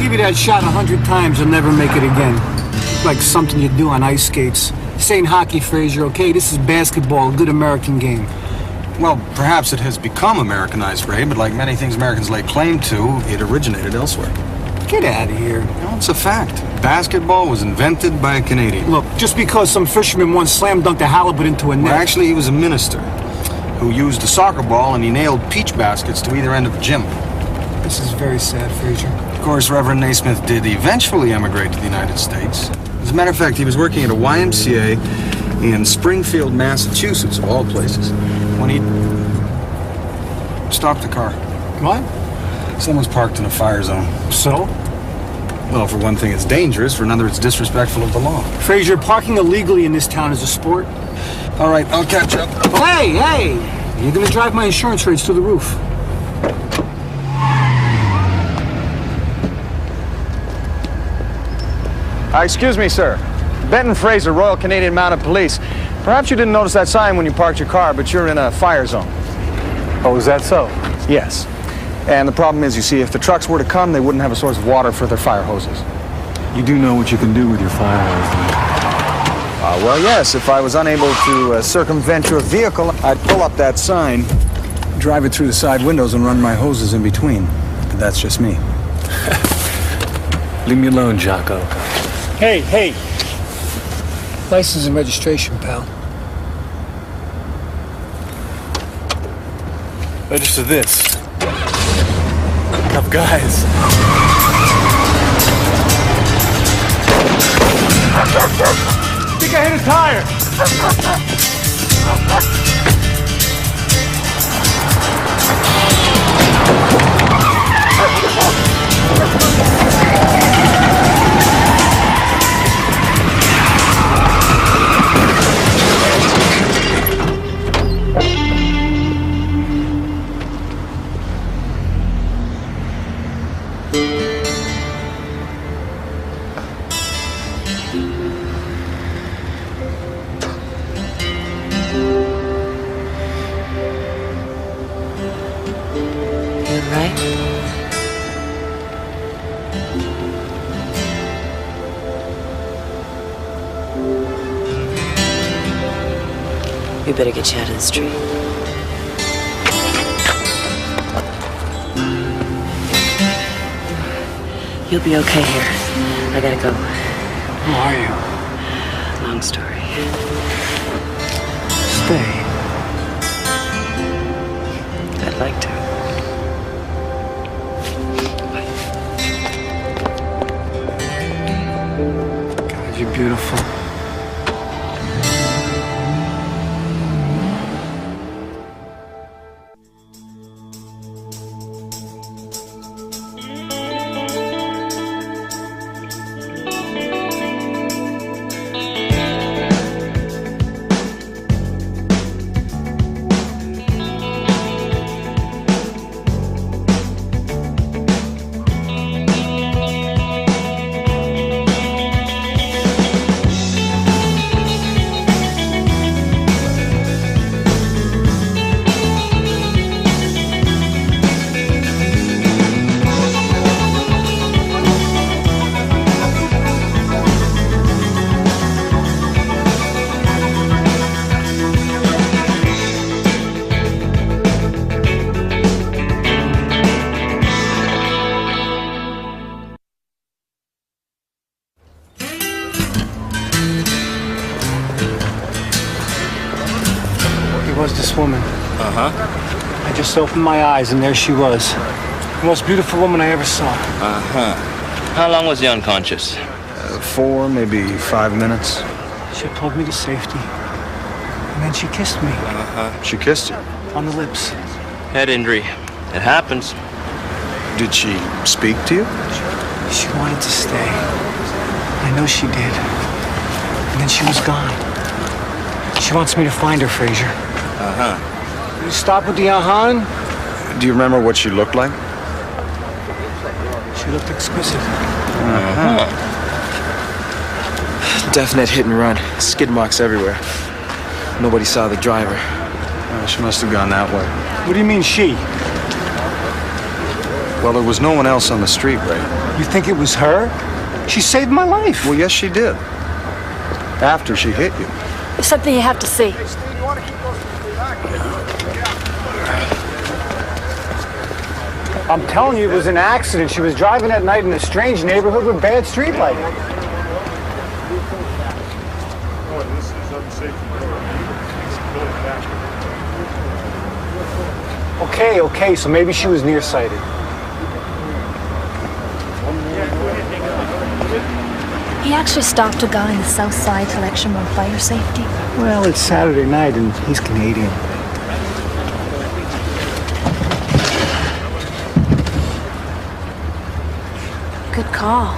give you that shot 100 times, you'll never make it again. Like something you do on ice skates. This ain't hockey, Frazier, okay? This is basketball, a good American game. Well, perhaps it has become Americanized, Ray, but like many things Americans lay claim to, it originated elsewhere. Get out of here. No, it's a fact. Basketball was invented by a Canadian. Look, just because some fisherman once slam dunked a halibut into a net... Well, actually, he was a minister who used a soccer ball and he nailed peach baskets to either end of the gym. This is very sad, Frazier. Of course, Reverend Naismith did eventually emigrate to the United States. As a matter of fact, he was working at a YMCA in Springfield, Massachusetts, of all places, when he stopped the car. What? Someone's parked in a fire zone. So? Well, for one thing, it's dangerous. For another, it's disrespectful of the law. Frazier, parking illegally in this town is a sport. All right, I'll catch up. Hey! You're gonna drive my insurance rates through the roof. Excuse me, sir. Benton Fraser, Royal Canadian Mounted Police. Perhaps you didn't notice that sign when you parked your car, but you're in a fire zone. Oh, is that so? Yes. And the problem is, you see, if the trucks were to come, they wouldn't have a source of water for their fire hoses. You do know what you can do with your fire hose, Well, yes. If I was unable to circumvent your vehicle, I'd pull up that sign, drive it through the side windows, and run my hoses in between. But that's just me. Leave me alone, Jocko. Hey. License and registration, pal. Register this. Tough guys. I think I hit a tire. We better get you out of the street. You'll be okay here. I gotta go. Who are you? Long story. Stay. I'd like to. God, you're beautiful. Was this woman. I just opened my eyes and there she was. The most beautiful woman I ever saw. How long was he unconscious? 4, maybe 5 minutes. She pulled me to safety. And then she kissed me. She kissed you? On the lips. Head injury. It happens. Did she speak to you? She wanted to stay. I know she did. And then she was gone. She wants me to find her, Frazier. You stop with the Do you remember what she looked like? She looked exquisite. Definite hit and run. Skid marks everywhere. Nobody saw the driver. She must have gone that way. What do you mean, she? Well, there was no one else on the street, Ray. You think it was her? She saved my life. Well, yes, she did. After she hit you. There's something you have to see. I'm telling you, it was an accident. She was driving at night in a strange neighborhood with bad street lighting. Okay, so maybe she was nearsighted. He actually stopped a guy in the South Side to lecture him on fire safety. Well, it's Saturday night and he's Canadian. Good call.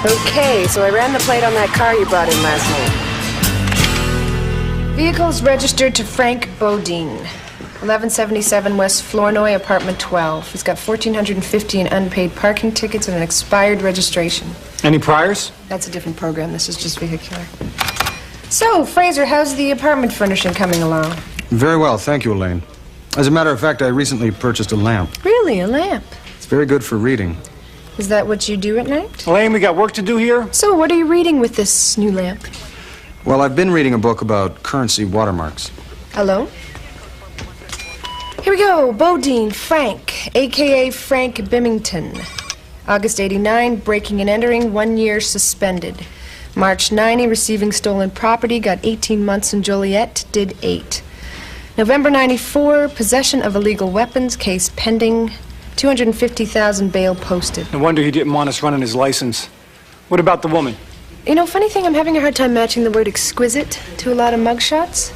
Okay, so I ran the plate on that car you brought in last night. Vehicle's registered to Frank Bodine, 1177 West Flournoy, apartment 12. He's got 1,450 in unpaid parking tickets and an expired registration. Any priors? That's a different program. This is just vehicular. So, Fraser, how's the apartment furnishing coming along? Very well, thank you, Elaine. As a matter of fact, I recently purchased a lamp. Really, a lamp? It's very good for reading. Is that what you do at night? Elaine, we got work to do here. So, what are you reading with this new lamp? Well, I've been reading a book about currency watermarks. Hello? Here we go. Bodine Frank, a.k.a. Frank Bimington. August 89, breaking and entering, 1 year suspended. March 90, receiving stolen property, got 18 months in Joliet, did 8. November 94, possession of illegal weapons, case pending, 250,000 bail posted. No wonder he didn't want us running his license. What about the woman? You know, funny thing, I'm having a hard time matching the word exquisite to a lot of mugshots.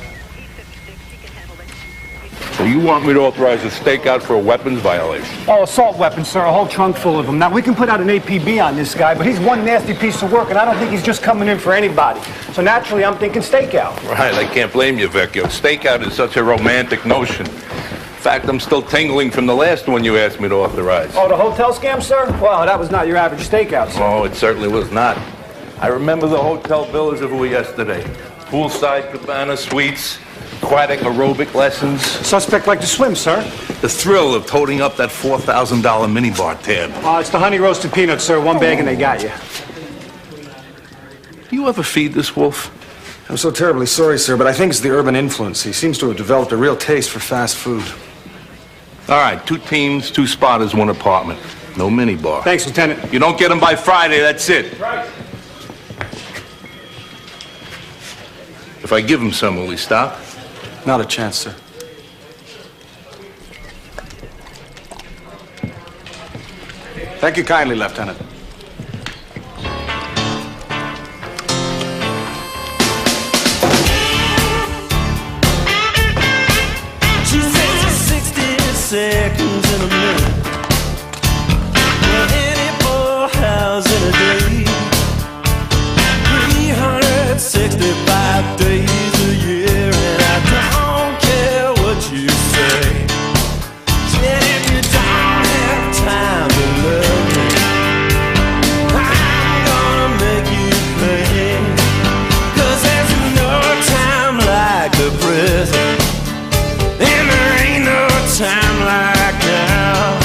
So you want me to authorize a stakeout for a weapons violation? Oh, assault weapons, sir. A whole trunk full of them. Now, we can put out an APB on this guy, but he's one nasty piece of work, and I don't think he's just coming in for anybody. So naturally, I'm thinking stakeout. Right, I can't blame you, Vecchio. Stakeout is such a romantic notion. In fact, I'm still tingling from the last one you asked me to authorize. Oh, the hotel scam, sir? Well, that was not your average stakeout, sir. Oh, it certainly was not. I remember the hotel bill as if it were yesterday. Poolside cabana suites, aquatic aerobic lessons. Suspect like to swim, sir. The thrill of toting up that $4,000 minibar tab. It's the honey roasted peanuts, sir. One bag and they got you. You ever feed this wolf? I'm so terribly sorry, sir, but I think it's the urban influence. He seems to have developed a real taste for fast food. All right, 2 teams, 2 spotters, 1 apartment. No minibar. Thanks, Lieutenant. You don't get them by Friday, that's it. Right. If I give him some, will he stop? Not a chance, sir. Thank you kindly, Lieutenant. She says 60 seconds in a minute. Well, any 4 hours in a day. 365 days a year, and I don't care what you say. Said if you don't have time to love me, I'm gonna make you pay. 'Cause there's no time like the present, and there ain't no time like now.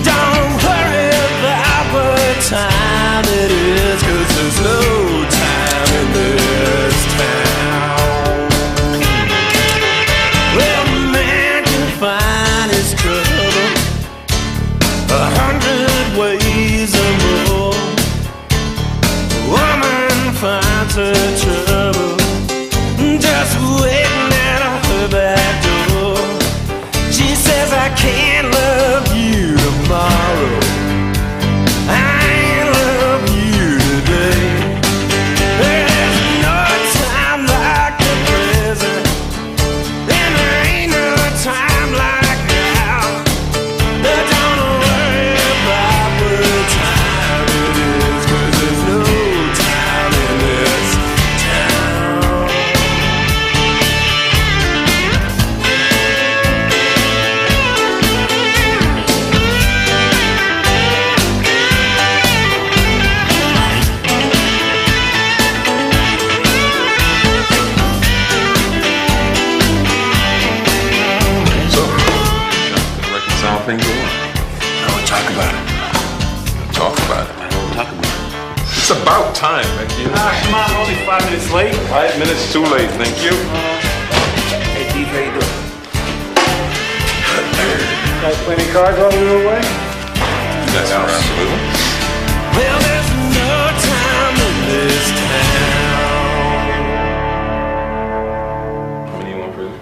Don't worry about what time it is, 'cause there's no time in this town. things going? I want to talk about it. Talk about it. Talk about it. It's about time, Mickey. Come on, we're only 5 minutes late. 5 minutes too late, thank you. Hey, Steve, how you doing? Guys play any cards while we were away? That's around a little. Well, there's no time in this town. How many you want, Fraser?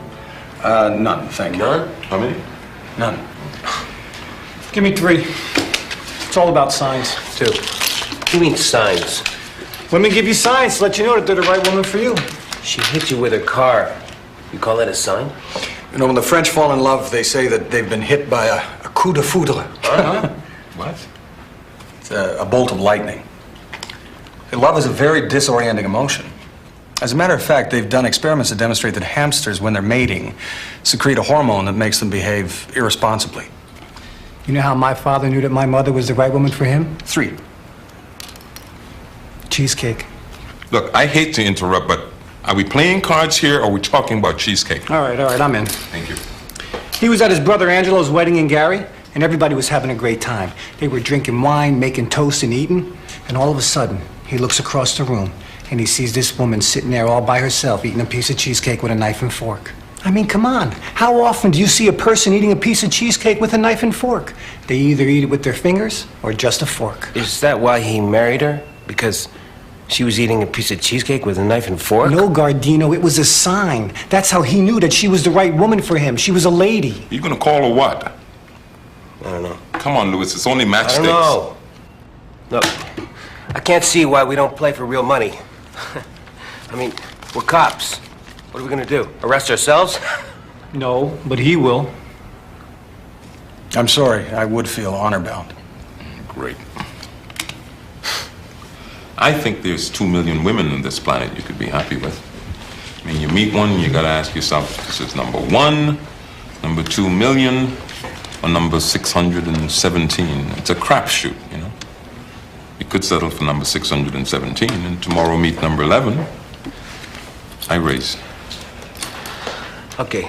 None, thank you. None? How many? None. Give me 3. It's all about signs. 2. What do you mean signs? Women give you signs to let you know that they're the right woman for you. She hit you with her car. You call that a sign? You know, when the French fall in love, they say that they've been hit by a coup de foudre. What? It's a bolt of lightning. Love is a very disorienting emotion. As a matter of fact, they've done experiments to demonstrate that hamsters, when they're mating, secrete a hormone that makes them behave irresponsibly. You know how my father knew that my mother was the right woman for him? 3. Cheesecake. Look, I hate to interrupt, but are we playing cards here or are we talking about cheesecake? All right, I'm in. Thank you. He was at his brother Angelo's wedding in Gary, and everybody was having a great time. They were drinking wine, making toast, and eating, and all of a sudden, he looks across the room, and he sees this woman sitting there all by herself eating a piece of cheesecake with a knife and fork. I mean, come on. How often do you see a person eating a piece of cheesecake with a knife and fork? They either eat it with their fingers or just a fork. Is that why he married her? Because she was eating a piece of cheesecake with a knife and fork? No, Gardino, it was a sign. That's how he knew that she was the right woman for him. She was a lady. You gonna call her what? I don't know. Come on, Louis, it's only match I stakes. don't know. Look, I can't see why we don't play for real money. I mean, we're cops. What are we gonna do? Arrest ourselves? No, but he will. I'm sorry, I would feel honor-bound. Great. I think there's 2 million women on this planet you could be happy with. I mean, you meet one, you gotta ask yourself, this is number 1, number 2 million, or number 617. It's a crapshoot, you know? You could settle for number 617 and tomorrow meet number 11. I raise. Okay.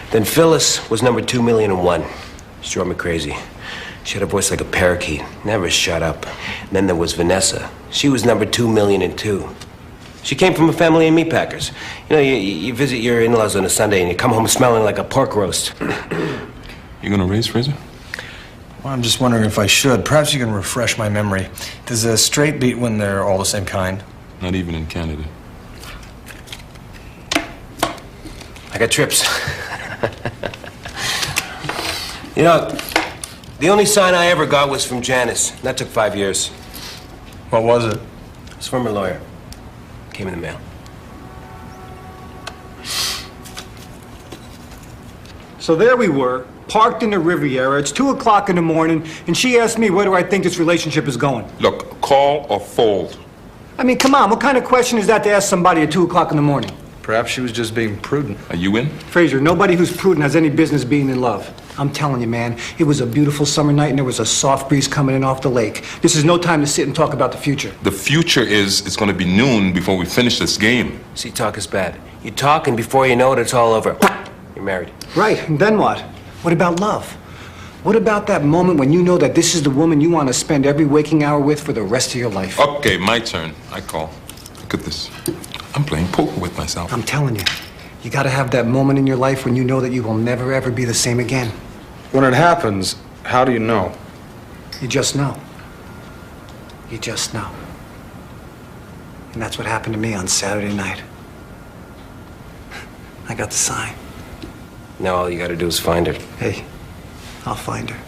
Then Phyllis was number 2,000,001. She drove me crazy. She had a voice like a parakeet, never shut up. And then there was Vanessa. She was number 2,000,002. She came from a family of meatpackers. You know, you visit your in-laws on a Sunday and you come home smelling like a pork roast. You gonna raise, Fraser? Well, I'm just wondering if I should. Perhaps you can refresh my memory. Does a straight beat when they're all the same kind? Not even in Canada. I got trips. You know, the only sign I ever got was from Janice. That took 5 years. What was it? It was from her lawyer. Came in the mail. So there we were, parked in the Riviera. It's 2 o'clock in the morning, and she asked me where do I think this relationship is going. Look, call or fold. I mean, come on, what kind of question is that to ask somebody at 2 o'clock in the morning? Perhaps she was just being prudent. Are you in? Fraser, nobody who's prudent has any business being in love. I'm telling you, man, it was a beautiful summer night and there was a soft breeze coming in off the lake. This is no time to sit and talk about the future. The future is it's going to be noon before we finish this game. See, talk is bad. You talk and before you know it, it's all over. You're married. Right, and then what? What about love? What about that moment when you know that this is the woman you want to spend every waking hour with for the rest of your life? Okay, my turn. I call. Look at this. I'm playing poker with myself. I'm telling you, you got to have that moment in your life when you know that you will never, ever be the same again. When it happens, how do you know? You just know. You just know. And that's what happened to me on Saturday night. I got the sign. Now all you gotta do is find her. Hey, I'll find her.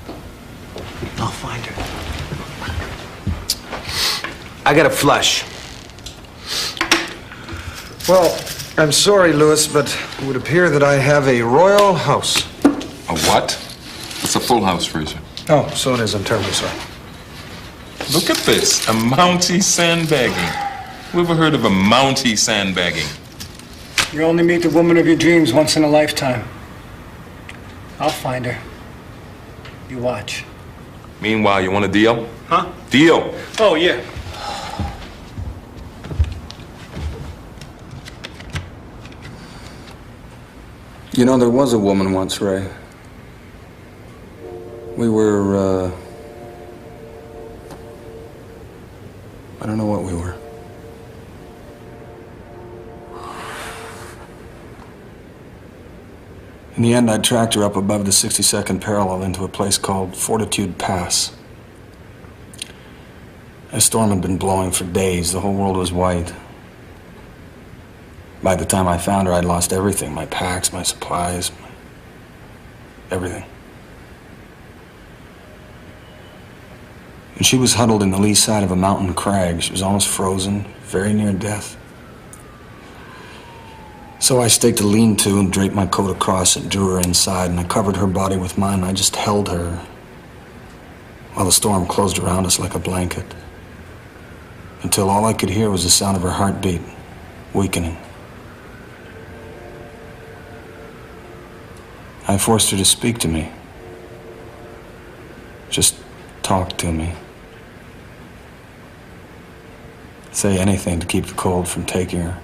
I'll find her. I got a flush. Well, I'm sorry, Louis, but it would appear that I have a royal house. A what? It's a full house, Fraser. Oh, so it is. I'm terribly sorry. Look at this. A Mountie sandbagging. Who ever heard of a Mountie sandbagging? You only meet the woman of your dreams once in a lifetime. I'll find her. You watch. Meanwhile, you want a deal? Huh? Deal. Oh, yeah. You know, there was a woman once, Ray. We were, I don't know what we were. In the end, I tracked her up above the 62nd parallel into a place called Fortitude Pass. A storm had been blowing for days. The whole world was white. By the time I found her, I'd lost everything. My packs, my supplies, everything. And she was huddled in the lee side of a mountain crag. She was almost frozen, very near death. So I staked a lean-to and draped my coat across it, drew her inside, and I covered her body with mine, and I just held her while the storm closed around us like a blanket, until all I could hear was the sound of her heartbeat, weakening. I forced her to speak to me. Just talk to me. Say anything to keep the cold from taking her.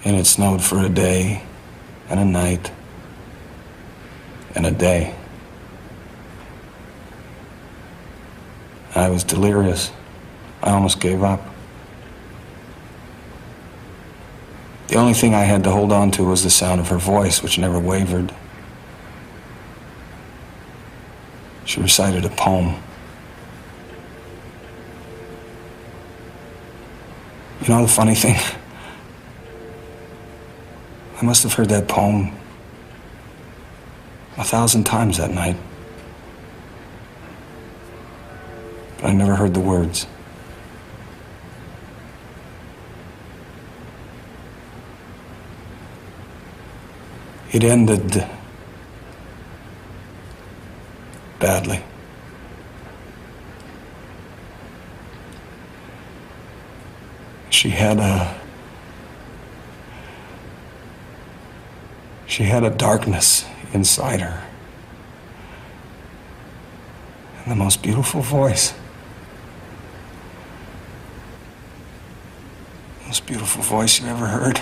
And it snowed for a day, and a night, and a day. I was delirious. I almost gave up. The only thing I had to hold on to was the sound of her voice, which never wavered. She recited a poem. You know the funny thing? I must have heard that poem 1,000 times that night. But I never heard the words. It ended badly. She had a darkness inside her. And the most beautiful voice. Most beautiful voice you ever heard.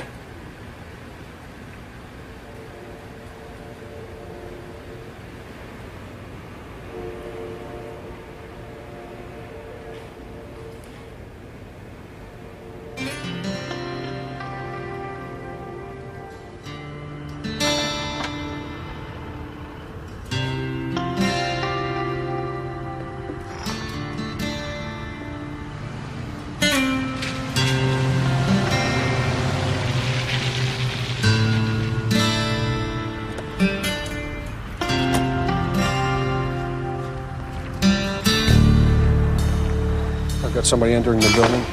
Got somebody entering the building.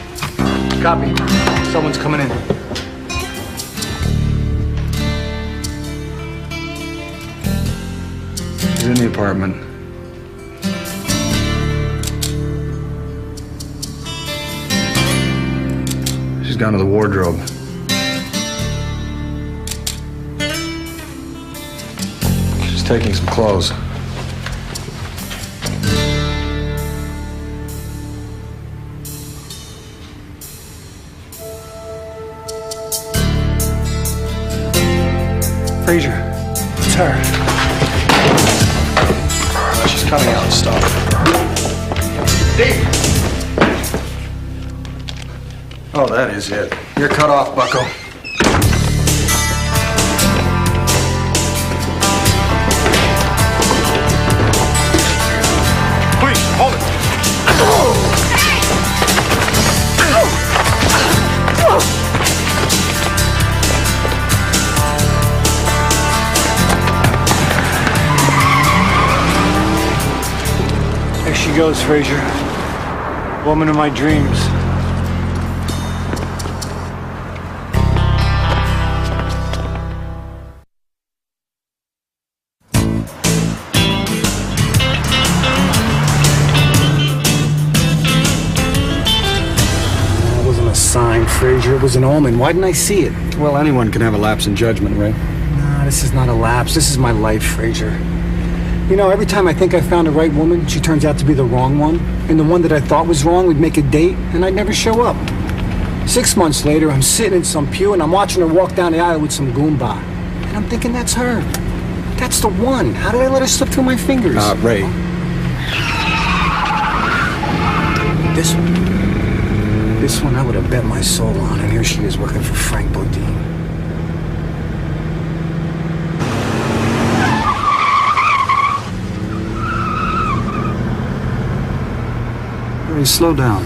Copy. Someone's coming in. He's in the apartment. She's gone to the wardrobe. She's taking some clothes. Frazier, it's her. She's coming out. Stop. Dave! Oh, that is it. You're cut off, bucko. Please, hold it. There she goes, Frazier. Woman of my dreams. That wasn't a sign, Frazier. It was an omen. Why didn't I see it? Well, anyone can have a lapse in judgment, right? Nah, this is not a lapse. This is my life, Frazier. You know, every time I think I found the right woman, she turns out to be the wrong one. And the one that I thought was wrong would make a date, and I'd never show up. 6 months later, I'm sitting in some pew, and I'm watching her walk down the aisle with some goomba. And I'm thinking that's her. That's the one. How did I let her slip through my fingers? Ray. This one I would have bet my soul on, and here she is working for Frank Bodine. Ray, slow down.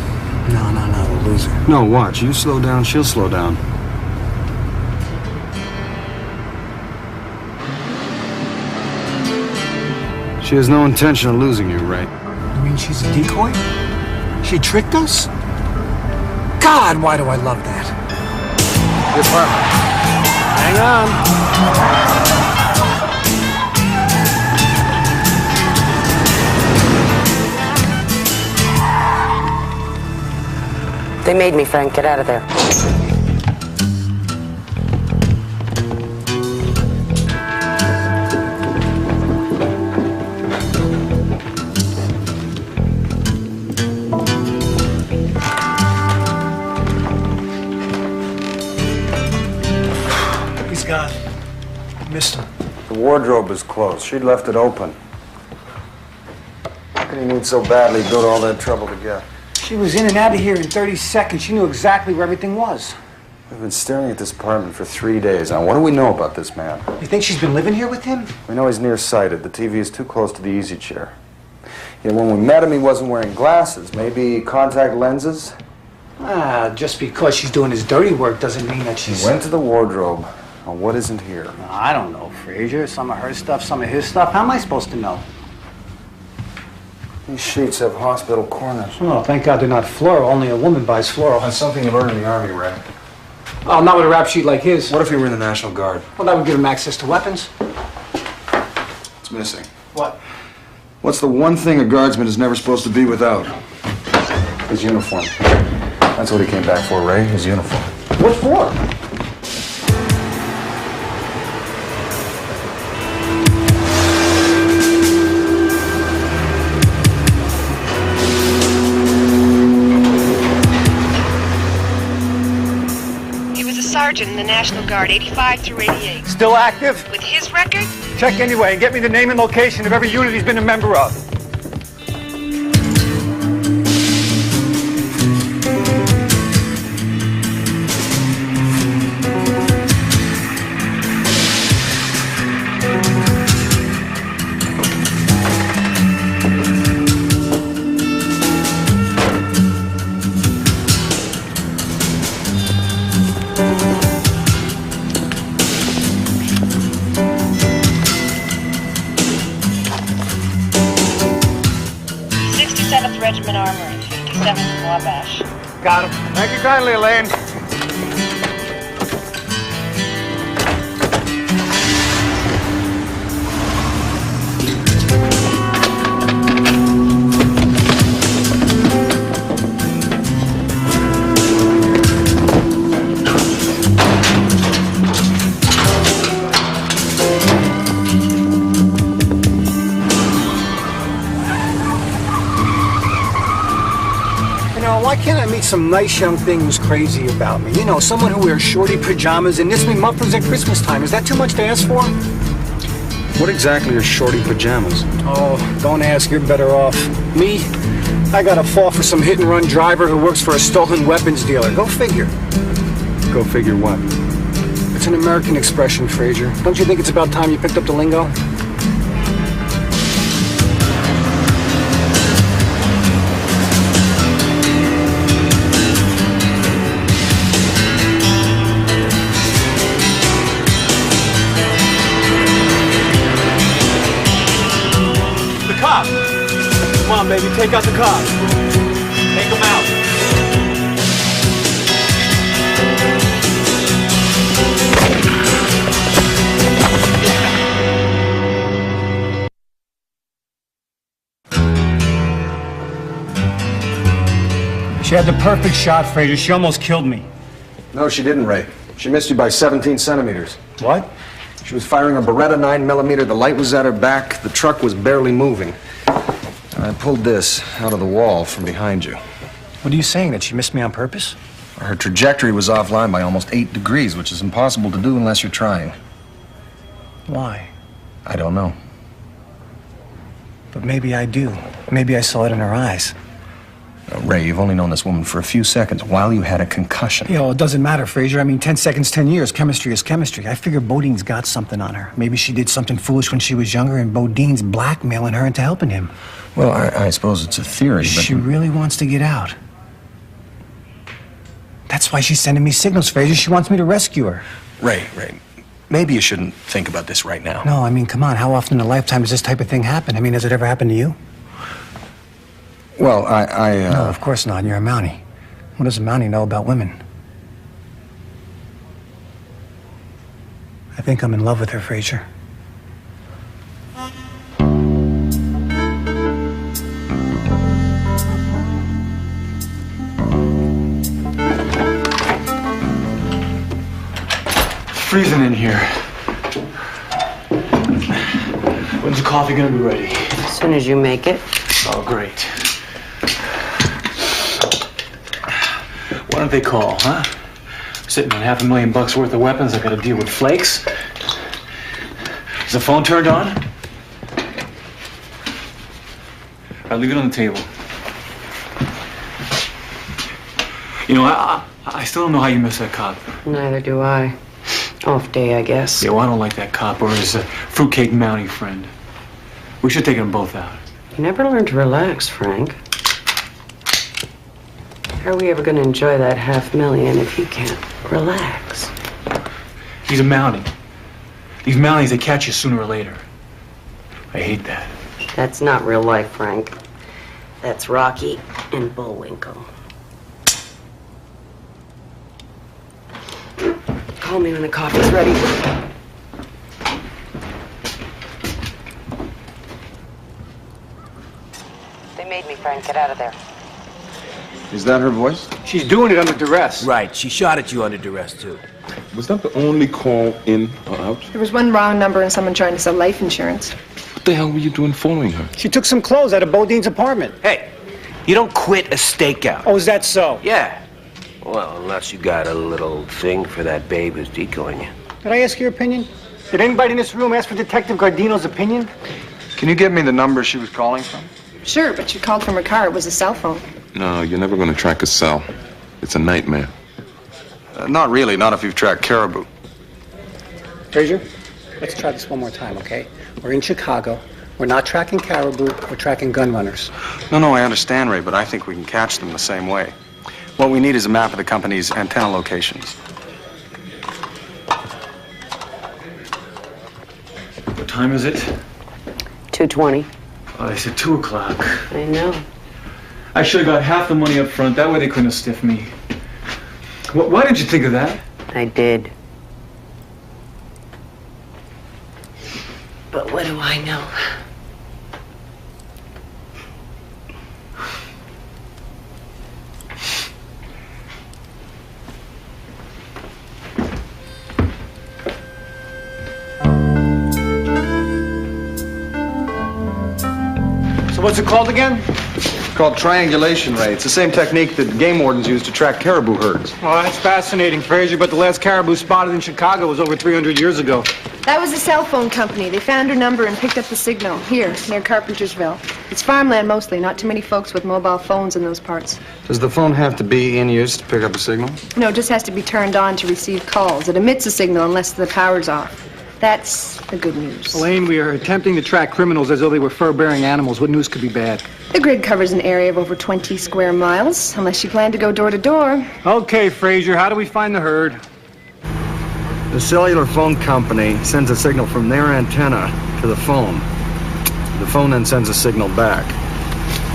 No, loser. No, watch. You slow down, she'll slow down. She has no intention of losing you, Ray. You mean she's a decoy? She tricked us? God, why do I love that? Your apartment. Hang on. They made me, Frank. Get out of there. He's gone. Missed him. The wardrobe is closed. She'd left it open. How could he need so badly go to all that trouble to get? She was in and out of here in 30 seconds. She knew exactly where everything was. We've been staring at this apartment for 3 days. Now, what do we know about this man? You think she's been living here with him? We know he's nearsighted. The TV is too close to the easy chair. Yet when we met him, he wasn't wearing glasses. Maybe contact lenses? Just because she's doing his dirty work doesn't mean that she's... He went to the wardrobe. Now, what isn't here? I don't know, Frazier. Some of her stuff, some of his stuff. How am I supposed to know? These sheets have hospital corners. Oh, thank God they're not floral. Only a woman buys floral. That's something you learn in the Army, Ray. Oh, not with a rap sheet like his. What if he were in the National Guard? Well, that would give him access to weapons. It's missing. What? What's the one thing a guardsman is never supposed to be without? His uniform. That's what he came back for, Ray, his uniform. What for? He was a sergeant in the National Guard, 85 through 88. Still active? With his record? Check anyway and get me the name and location of every unit he's been a member of. Regiment Armory, 57th Wabash. Got him. Thank you kindly, Elaine. Why can't I meet some nice young thing who's crazy about me? You know, someone who wears shorty pajamas and knits me mufflers at Christmas time. Is that too much to ask for? What exactly are shorty pajamas? Oh, don't ask. You're better off. Me? I got a fall for some hit-and-run driver who works for a stolen weapons dealer. Go figure. Go figure what? It's an American expression, Frazier. Don't you think it's about time you picked up the lingo? Come on, baby, take out the cops. Take them out. She had the perfect shot, Frazier. She almost killed me. No, she didn't, Ray. She missed you by 17 centimeters. What? She was firing a Beretta 9mm. The light was at her back. The truck was barely moving. I pulled this out of the wall from behind you. What are you saying, that she missed me on purpose? Her trajectory was offline by almost 8 degrees, which is impossible to do unless you're trying. Why? I don't know. But maybe I do. Maybe I saw it in her eyes. Ray, you've only known this woman for a few seconds while you had a concussion. Yeah, well, it doesn't matter, Fraser. I mean, 10 seconds, 10 years. Chemistry is chemistry. I figure Bodine's got something on her. Maybe she did something foolish when she was younger, and Bodine's blackmailing her into helping him. Well, I suppose it's a theory, but... She really wants to get out. That's why she's sending me signals, Fraser. She wants me to rescue her. Ray, maybe you shouldn't think about this right now. No, I mean, come on. How often in a lifetime does this type of thing happen? I mean, has it ever happened to you? Well, No, of course not. You're a Mountie. What does a Mountie know about women? I think I'm in love with her, Fraser. Freezing in here. When's the coffee gonna be ready? As soon as you make it. Oh, great. Why don't they call, huh? Sitting on $500,000 worth of weapons, I gotta deal with flakes. Is the phone turned on? I'll leave it on the table. You know, I still don't know how you missed that cop. Neither do I. Off day, I guess. Yeah, well, I don't like that cop or his fruitcake Mountie friend. We should take them both out. You never learn to relax, Frank. How are we ever going to enjoy that $500,000 if you can't relax? He's a Mountie. These Mounties, they catch you sooner or later. I hate that. That's not real life, Frank. That's Rocky and Bullwinkle. Call me when the coffee's ready. They made me, Frank. Get out of there. Is that her voice? She's doing it under duress. Right, she shot at you under duress, too. Was that the only call in or out? There was one wrong number and someone trying to sell life insurance. What the hell were you doing following her? She took some clothes out of Bodine's apartment. Hey, you don't quit a stakeout. Oh, is that so? Yeah. Well, unless you got a little thing for that babe who's decoying you. Did I ask your opinion? Did anybody in this room ask for Detective Gardino's opinion? Can you give me the number she was calling from? Sure, but she called from her car. It was a cell phone. No, you're never going to track a cell. It's a nightmare. Not really, not if you've tracked Caribou. Fraser, let's try this one more time, okay? We're in Chicago. We're not tracking Caribou. We're tracking gun runners. No, I understand, Ray, but I think we can catch them the same way. What we need is a map of the company's antenna locations. What time is it? 2:20. Oh, they said 2 o'clock. I know. I should have got half the money up front. That way they couldn't have stiffed me. Why didn't you think of that? I did. But what do I know? So what's it called again? It's called triangulation, Ray. It's the same technique that game wardens use to track caribou herds. Oh, that's fascinating, Fraser, but the last caribou spotted in Chicago was over 300 years ago. That was a cell phone company. They found her number and picked up the signal here, near Carpentersville. It's farmland mostly, not too many folks with mobile phones in those parts. Does the phone have to be in use to pick up a signal? No, it just has to be turned on to receive calls. It emits a signal unless the power's off. That's the good news. Elaine, we are attempting to track criminals as though they were fur-bearing animals. What news could be bad? The grid covers an area of over 20 square miles, unless you plan to go door to door. Okay, Fraser, how do we find the herd? The cellular phone company sends a signal from their antenna to the phone. The phone then sends a signal back.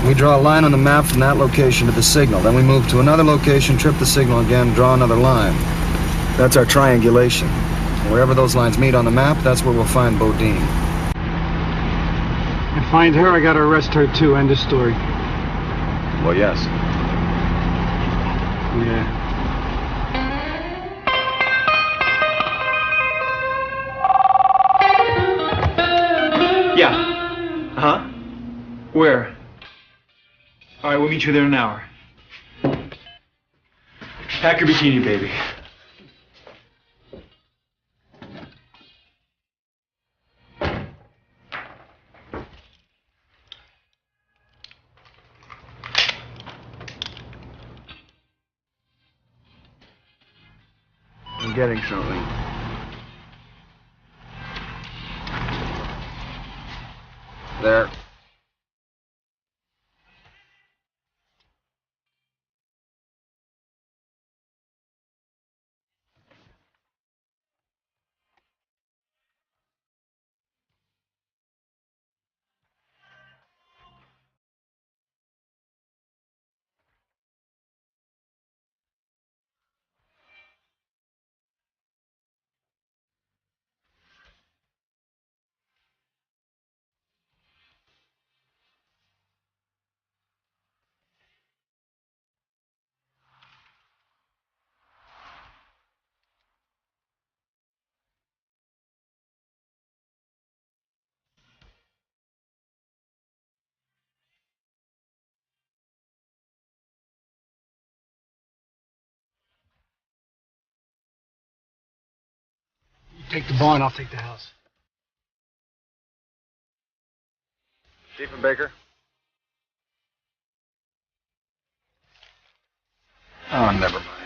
We draw a line on the map from that location to the signal. Then we move to another location, trip the signal again, draw another line. That's our triangulation. Wherever those lines meet on the map, that's where we'll find Bodine. And find her, I gotta arrest her too. End of story. Well, yes. Yeah. Yeah. Huh? Where? All right, we'll meet you there in an hour. Pack your bikini, baby. getting something. There. You take the barn, I'll take the house. Diefenbaker? Oh, never mind.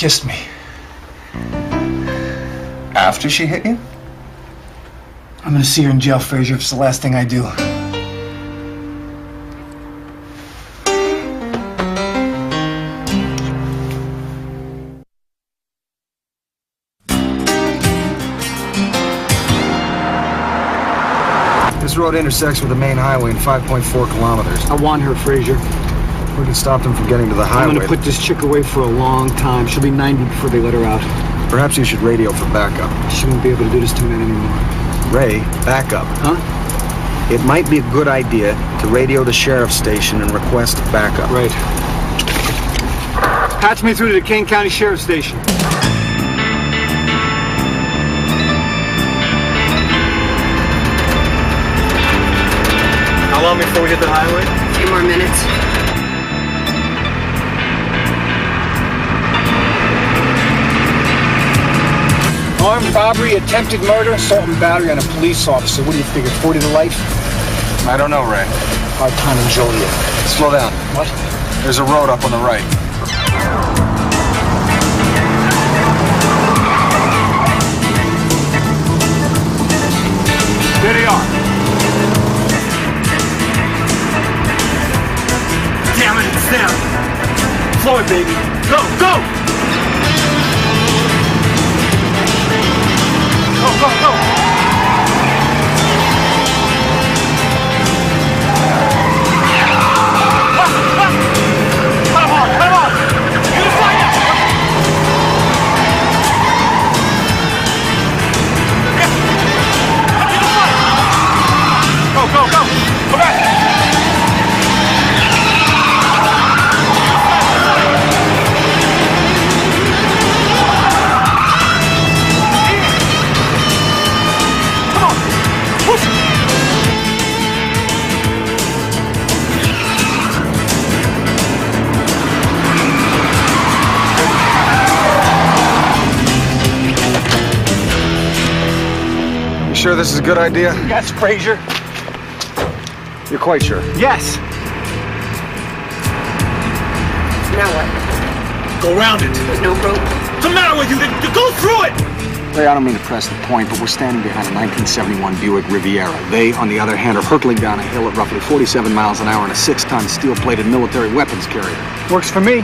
Kissed me. After she hit you? I'm gonna see her in jail, Frazier, if it's the last thing I do. This road intersects with the main highway in 5.4 kilometers. I want her, Frazier. We can stop them from getting to the highway. I'm gonna put this chick away for a long time. She'll be 90 before they let her out. Perhaps you should radio for backup. She won't be able to do this to me anymore. Ray, backup. Huh? It might be a good idea to radio the sheriff's station and request backup. Right. Patch me through to the Kane County Sheriff's Station. How long before we hit the highway? A few more minutes. Armed robbery, attempted murder, assault and battery on a police officer. What do you figure, 40 to life? I don't know, Ray. Hard time in Joliet. Slow down. What? There's a road up on the right. There they are. Damn it, it's them! Slow it, baby. Go, go! Go, go, go! Come on, come on! Get the fire! Get the fire! Go, go, go! Go back! You sure this is a good idea? Yes, Frazier. You're quite sure? Yes. Now what? Go round it! There's no rope. What's the matter with you? Go through it! Ray, I don't mean to press the point, but we're standing behind a 1971 Buick Riviera. They, on the other hand, are hurtling down a hill at roughly 47 miles an hour in a 6-ton steel-plated military weapons carrier. Works for me.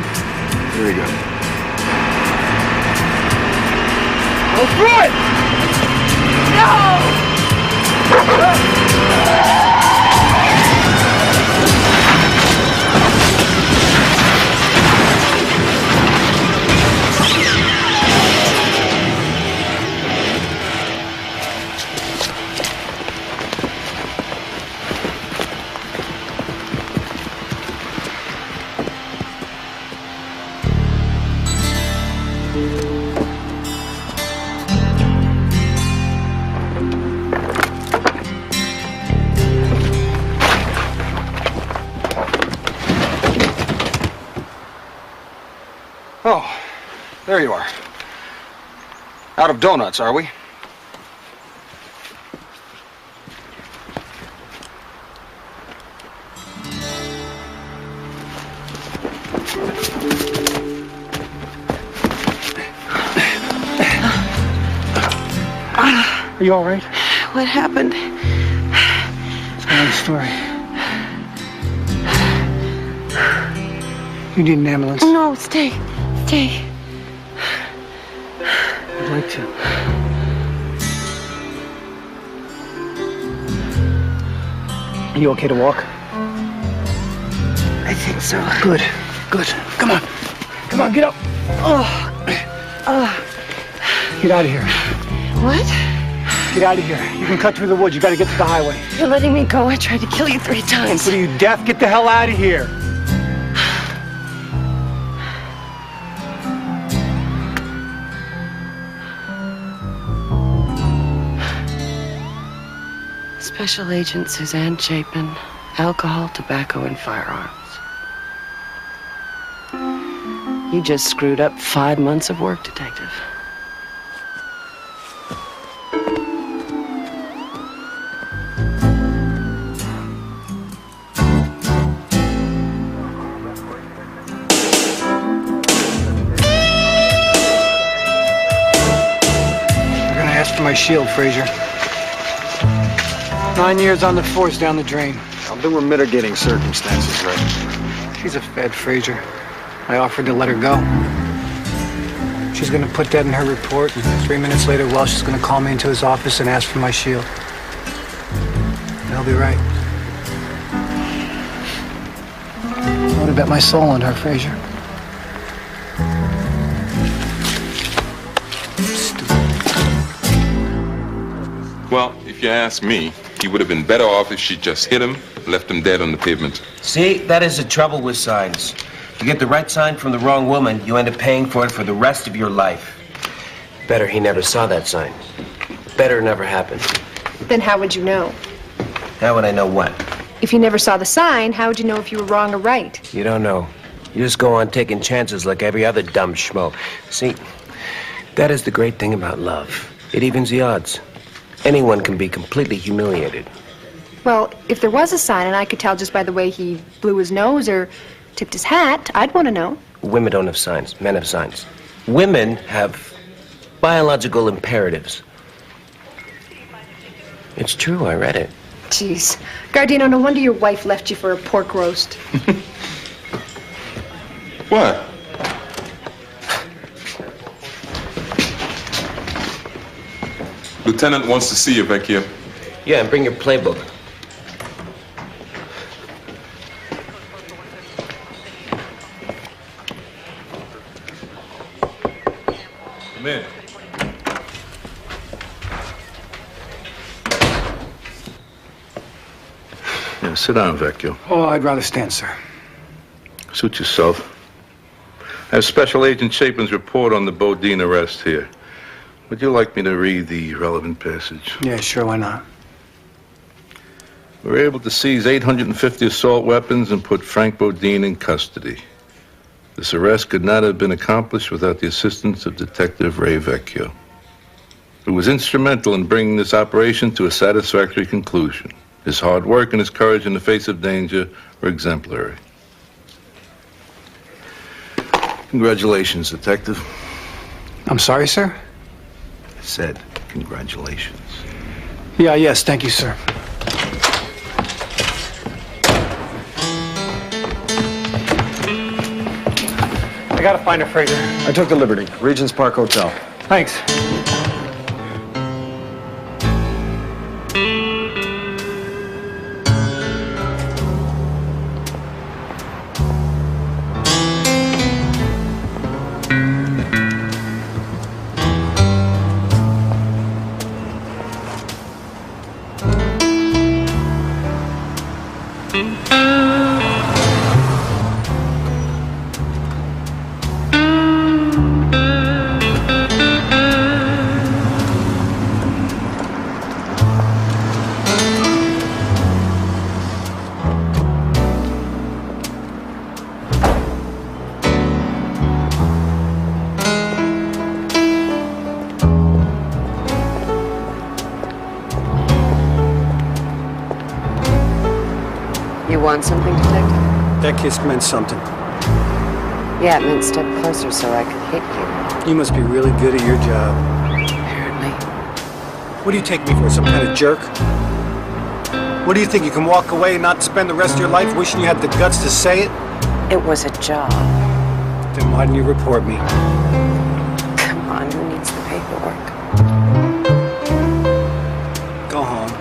Very good. Go through it! Oh, there you are. Out of donuts, are we? Are you all right? What happened? What's going on the story? You need an ambulance? No, stay. Stay. I'd like to. Are you okay to walk? I think so. Good. Good. Come on. Come on, get up. Get out of here. What? Get out of here. You can cut through the woods. You gotta get to the highway. You're letting me go. I tried to kill you 3 times. What are you, deaf? Get the hell out of here. Special Agent Suzanne Chapin, alcohol, tobacco, and firearms. You just screwed up 5 months of work, Detective. shield, Frazier. 9 years on the force down the drain. Well, there were mitigating circumstances, right? She's a Fed, Frazier. I offered to let her go. She's gonna put that in her report, and 3 minutes later, Welsh is gonna call me into his office and ask for my shield. They'll be right. I would have bet my soul on her, Frazier. Well, if you ask me, he would have been better off if she just hit him, left him dead on the pavement. See, that is the trouble with signs. You get the right sign from the wrong woman, you end up paying for it for the rest of your life. Better he never saw that sign. Better it never happened. Then how would you know? How would I know what? If you never saw the sign, how would you know if you were wrong or right? You don't know. You just go on taking chances like every other dumb schmo. See, that is the great thing about love. It evens the odds. Anyone can be completely humiliated. Well, if there was a sign and I could tell just by the way he blew his nose or tipped his hat, I'd want to know. Women don't have signs. Men have signs. Women have biological imperatives. It's true, I read it. Jeez. Gardino, no wonder your wife left you for a pork roast. What? Lieutenant wants to see you back here. Yeah, and bring your playbook. Come in. Yeah, sit down, Vecchio. Oh, I'd rather stand, sir. Suit yourself. I have Special Agent Chapin's report on the Bodine arrest here. Would you like me to read the relevant passage? Yeah, sure, why not? We were able to seize 850 assault weapons and put Frank Bodine in custody. This arrest could not have been accomplished without the assistance of Detective Ray Vecchio, who was instrumental in bringing this operation to a satisfactory conclusion. His hard work and his courage in the face of danger were exemplary. Congratulations, Detective. I'm sorry, sir? I said congratulations. Yeah, yes, thank you, sir. I gotta find her, Frazier. I took the liberty. Regent's Park Hotel. Thanks. You want something, Detective? That kiss meant something. Yeah, it meant step closer so I could hit you. You must be really good at your job. Apparently. What do you take me for, some kind of jerk? What do you think, you can walk away and not spend the rest of your life wishing you had the guts to say it? It was a job. Then why didn't you report me? Come on, who needs the paperwork? Go home.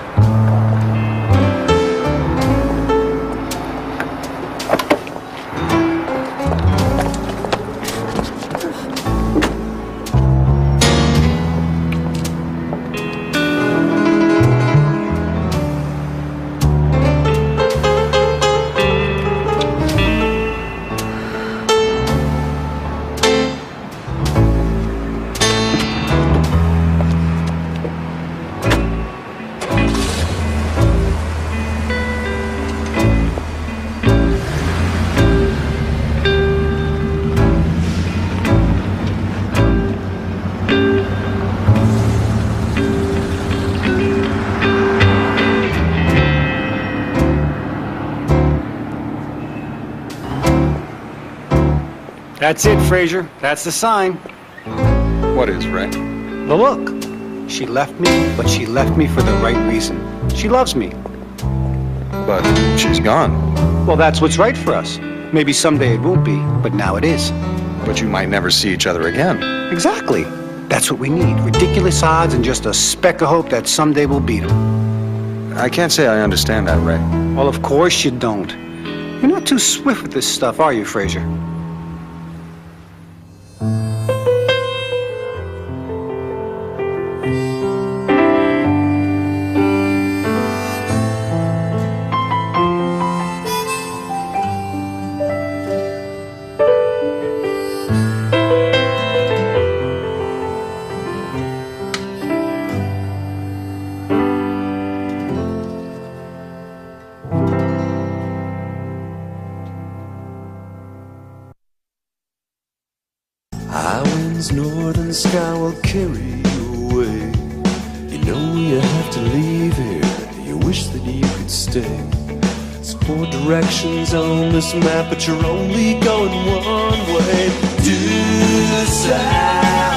That's it, Frazier. That's the sign. What is, Ray? The look. She left me, but she left me for the right reason. She loves me. But she's gone. Well, that's what's right for us. Maybe someday it won't be, but now it is. But you might never see each other again. Exactly. That's what we need. Ridiculous odds and just a speck of hope that someday we'll beat them. I can't say I understand that, Ray. Well, of course you don't. You're not too swift with this stuff, are you, Fraser? High winds, northern sky will carry you away. You know you have to leave here. You wish that you could stay. There's 4 directions on this map, but you're only going one way. Due south.